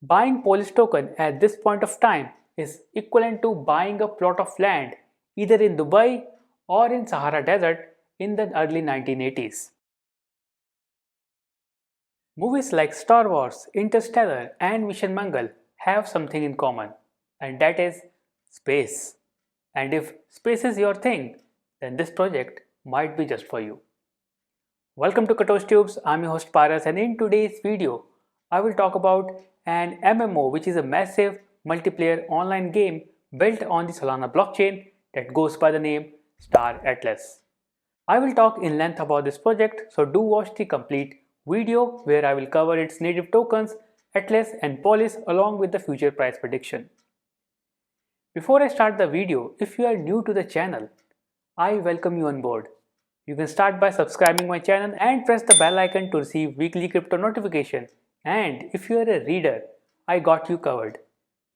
Buying Polis token at this point of time is equivalent to buying a plot of land either in Dubai or in Sahara Desert in the early 1980s. Movies like Star Wars, Interstellar and Mission Mangal have something in common, and that is space. And if space is your thing, then this project might be just for you. Welcome to Katosh Tubes, I'm your host Paras, and in today's video, I will talk about an MMO, which is a massive multiplayer online game built on the Solana blockchain that goes by the name Star Atlas. I will talk in length about this project, so do watch the complete video where I will cover its native tokens, Atlas and Polis along with the future price prediction. Before I start the video, if you are new to the channel, I welcome you on board. You can start by subscribing my channel and press the bell icon to receive weekly crypto notification. And if you are a reader, I got you covered.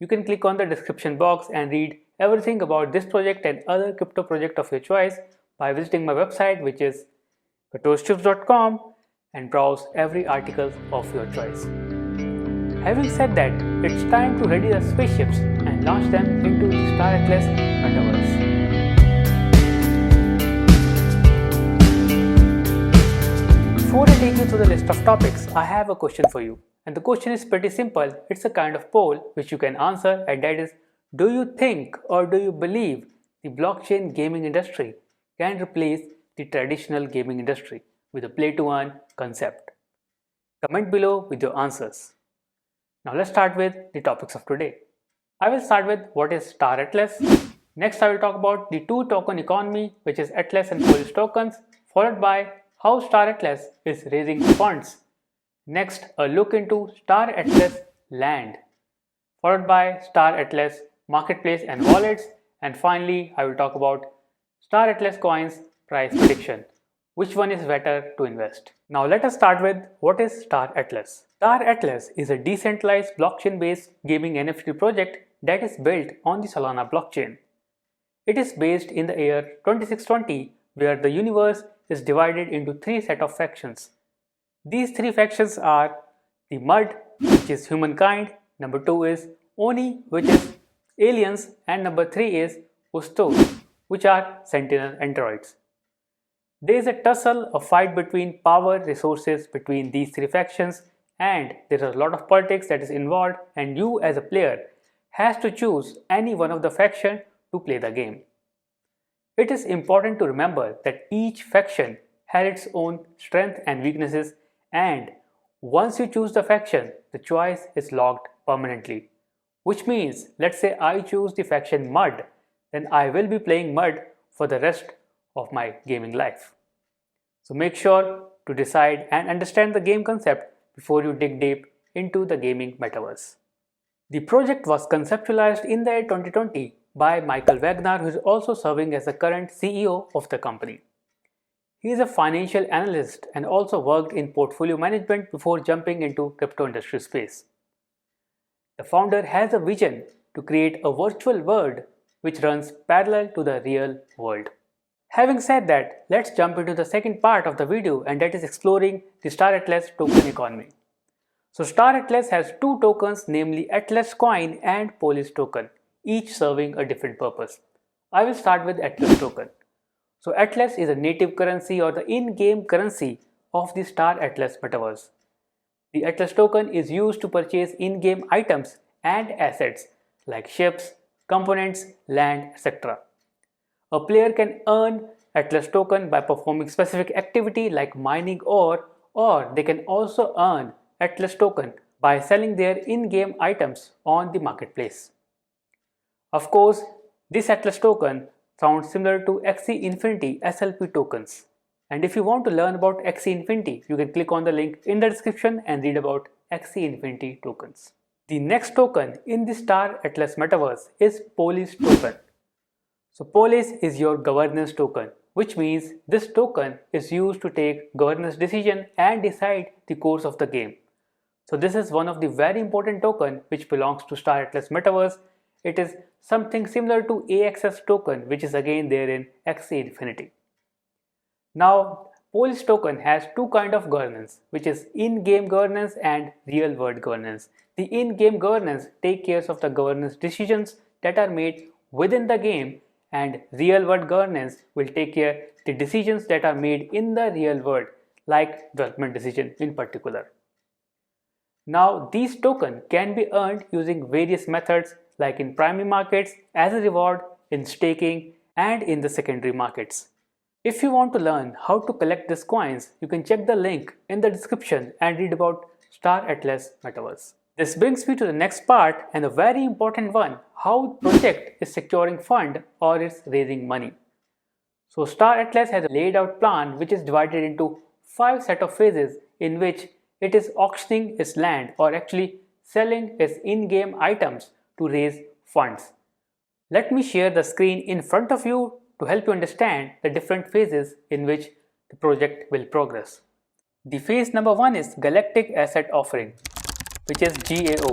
You can click on the description box and read everything about this project and other crypto project of your choice by visiting my website, which is katoshtips.com, and browse every article of your choice. Having said that, it's time to ready the spaceships and launch them into the Star Atlas Metaverse. Before I take you through the list of topics, I have a question for you. And the question is pretty simple. It's a kind of poll which you can answer, and that is, do you think or do you believe the blockchain gaming industry can replace the traditional gaming industry with a play-to-earn concept? Comment below with your answers. Now let's start with the topics of today. I will start with what is Star Atlas. Next I will talk about the two token economy, which is Atlas and Polis tokens, followed by how Star Atlas is raising funds. Next, a look into Star Atlas land, followed by Star Atlas marketplace and wallets, and finally I will talk about Star Atlas coins price prediction. Which one is better to invest? Now let us start with what is Star Atlas. Star Atlas is a decentralized blockchain-based gaming NFT project that is built on the Solana blockchain. It is based in the year 2620, where the universe is divided into three sets of factions. These three factions are the Mud, which is humankind, number 2 is Oni, which is aliens, and number 3 is Ustos, which are sentinel androids. There is a tussle, a fight between power resources between these three factions, and there is a lot of politics that is involved, and you as a player has to choose any one of the faction to play the game. It is important to remember that each faction has its own strengths and weaknesses, and once you choose the faction, the choice is locked permanently. Which means, let's say I choose the faction Mud, then I will be playing Mud for the rest of my gaming life. So make sure to decide and understand the game concept before you dig deep into the gaming metaverse. The project was conceptualized in the year 2020 by Michael Wagner, who is also serving as the current CEO of the company. He is a financial analyst and also worked in portfolio management before jumping into crypto industry space. The founder has a vision to create a virtual world which runs parallel to the real world. Having said that, let's jump into the second part of the video, and that is exploring the Star Atlas token economy. So Star Atlas has two tokens, namely Atlas Coin and Polis token, each serving a different purpose. I will start with Atlas token. So Atlas is a native currency or the in-game currency of the Star Atlas metaverse. The Atlas token is used to purchase in-game items and assets like ships, components, land, etc. A player can earn Atlas token by performing specific activity like mining ore, or they can also earn Atlas token by selling their in-game items on the marketplace. Of course, this Atlas token sounds similar to Axie Infinity SLP tokens. And if you want to learn about Axie Infinity, you can click on the link in the description and read about Axie Infinity tokens. The next token in the Star Atlas metaverse is Polis token. So Polis is your governance token, which means this token is used to take governance decision and decide the course of the game. So this is one of the very important token which belongs to Star Atlas metaverse. It is something similar to AXS token, which is again there in Axie Infinity. Now, Polis token has two kinds of governance, which is in-game governance and real-world governance. the in-game governance take care of the governance decisions that are made within the game, and real-world governance will take care the decisions that are made in the real world, like development decision in particular. Now these tokens can be earned using various methods like in primary markets as a reward, in staking, and in the secondary markets. If you want to learn how to collect these coins, you can check the link in the description and read about Star Atlas Metaverse. This brings me to the next part, and a very important one: how the project is securing fund or is raising money. So Star Atlas has a laid out plan which is divided into 5 set of phases in which it is auctioning its land, or actually selling its in-game items to raise funds. Let me share the screen in front of you to help you understand the different phases in which the project will progress. The phase number 1 is Galactic Asset Offering, which is GAO.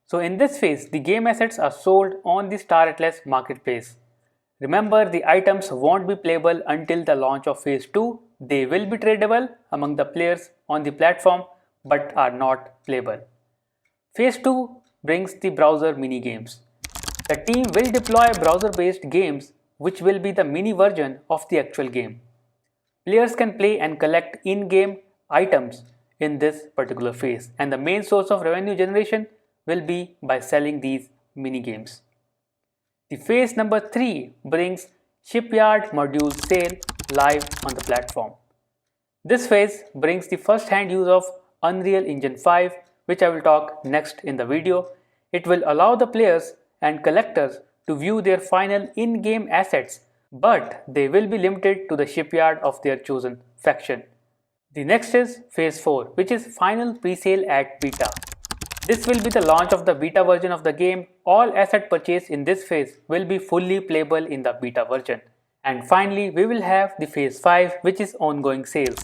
So in this phase, the game assets are sold on the Star Atlas marketplace. Remember, the items won't be playable until the launch of phase 2. They will be tradable among the players on the platform but are not playable. Phase 2 brings the browser mini games. The team will deploy browser-based games which will be the mini version of the actual game. Players can play and collect in-game items in this particular phase, and the main source of revenue generation will be by selling these mini games. The phase number 3 brings Shipyard Module Sale live on the platform. This phase brings the first-hand use of Unreal Engine 5, which I will talk next in the video. It will allow the players and collectors to view their final in-game assets, but they will be limited to the shipyard of their chosen faction. The next is phase 4, which is final pre-sale at beta. This will be the launch of the beta version of the game. All asset purchased in this phase will be fully playable in the beta version. And finally, we will have the phase 5, which is ongoing sales.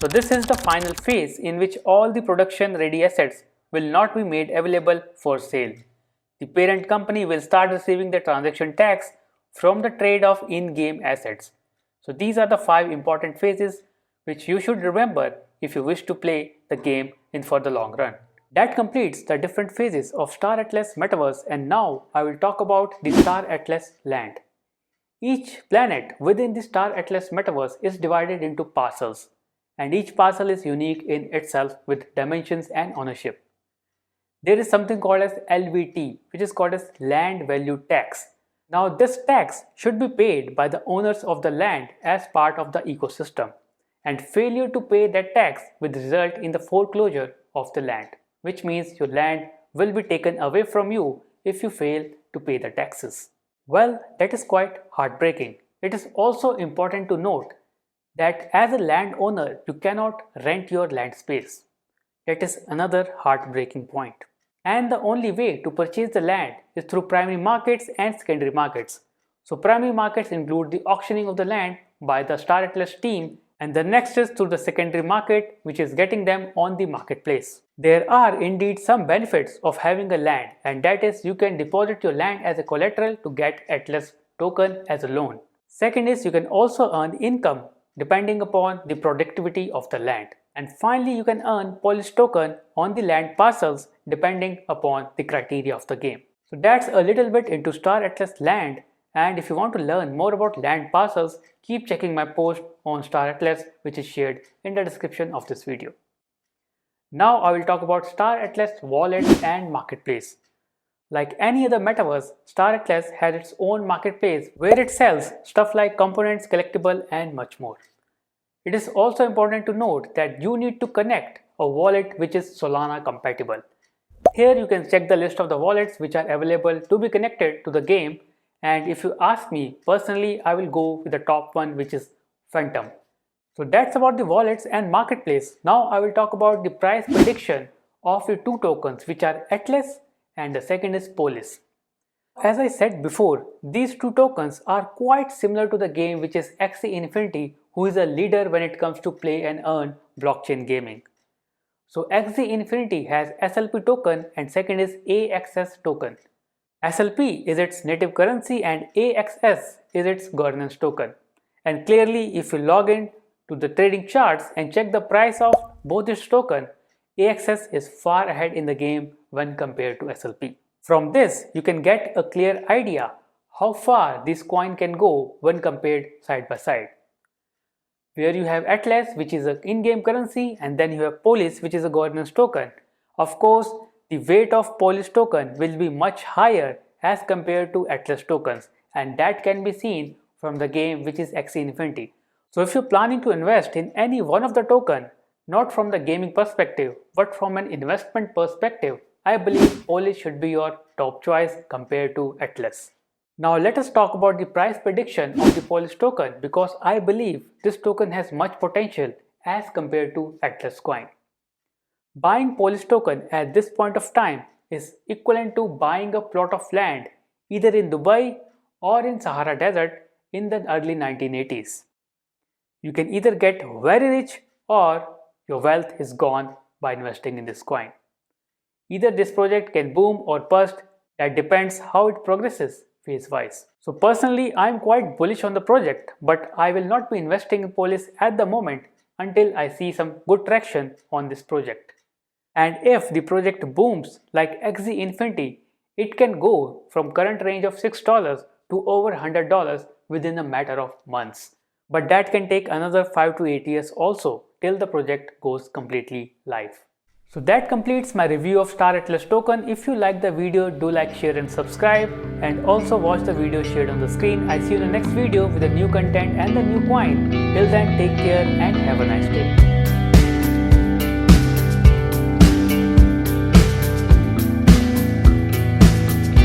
So this is the final phase in which all the production ready assets will not be made available for sale. The parent company will start receiving the transaction tax from the trade of in-game assets. So these are the 5 important phases which you should remember if you wish to play the game in for the long run. That completes the different phases of Star Atlas Metaverse, and now I will talk about the Star Atlas land. Each planet within the Star Atlas Metaverse is divided into parcels, and each parcel is unique in itself with dimensions and ownership. There is something called as LVT, which is called as Land Value Tax. Now this tax should be paid by the owners of the land as part of the ecosystem, and failure to pay that tax will result in the foreclosure of the land, which means your land will be taken away from you if you fail to pay the taxes. Well, that is quite heartbreaking. It is also important to note that as a landowner, you cannot rent your land space. That is another heartbreaking point. And the only way to purchase the land is through primary markets and secondary markets. So primary markets include the auctioning of the land by the Star Atlas team, and the next is through the secondary market, which is getting them on the marketplace. There are indeed some benefits of having a land, and that is you can deposit your land as a collateral to get Atlas token as a loan. Second is you can also earn income depending upon the productivity of the land. And finally, you can earn Polis token on the land parcels depending upon the criteria of the game. So that's a little bit into Star Atlas land, and if you want to learn more about land parcels, keep checking my post on Star Atlas, which is shared in the description of this video. Now I will talk about Star Atlas wallet and marketplace. Like any other metaverse, Star Atlas has its own marketplace where it sells stuff like components, collectible, and much more. It is also important to note that you need to connect a wallet which is Solana compatible. Here you can check the list of the wallets which are available to be connected to the game, and if you ask me personally, I will go with the top one, which is Phantom. So that's about the wallets and marketplace. Now I will talk about the price prediction of the 2 tokens, which are Atlas and the second is Polis. As I said before, these 2 tokens are quite similar to the game which is Axie Infinity, who is a leader when it comes to play and earn blockchain gaming. So Axie Infinity has SLP token and second is AXS token. SLP is its native currency and AXS is its governance token. And clearly, if you log in to the trading charts and check the price of both its token, AXS is far ahead in the game when compared to SLP. From this, you can get a clear idea how far this coin can go when compared side by side. Where you have ALTAS, which is an in-game currency, and then you have Polis, which is a governance token. Of course, the weight of Polis token will be much higher as compared to ALTAS tokens, and that can be seen from the game, which is Axie Infinity. So if you're planning to invest in any one of the token, not from the gaming perspective, but from an investment perspective, I believe Polis should be your top choice compared to ALTAS. Now let us talk about the price prediction of the Polis token, because I believe this token has much potential as compared to ALTAS coin. Buying Polis token at this point of time is equivalent to buying a plot of land either in Dubai or in Sahara Desert in the early 1980s. You can either get very rich or your wealth is gone by investing in this coin. Either this project can boom or bust, that depends how it progresses phase-wise. So personally, I am quite bullish on the project, but I will not be investing in Polis at the moment until I see some good traction on this project. And if the project booms like Axie Infinity, it can go from current range of $6 to over $100 within a matter of months. But that can take another 5 to 8 years also till the project goes completely live. So that completes my review of Star Atlas token. If you like the video, do like, share and subscribe, and also watch the video shared on the screen. I see you in the next video with a new content and the new coin. Till then, take care and have a nice day.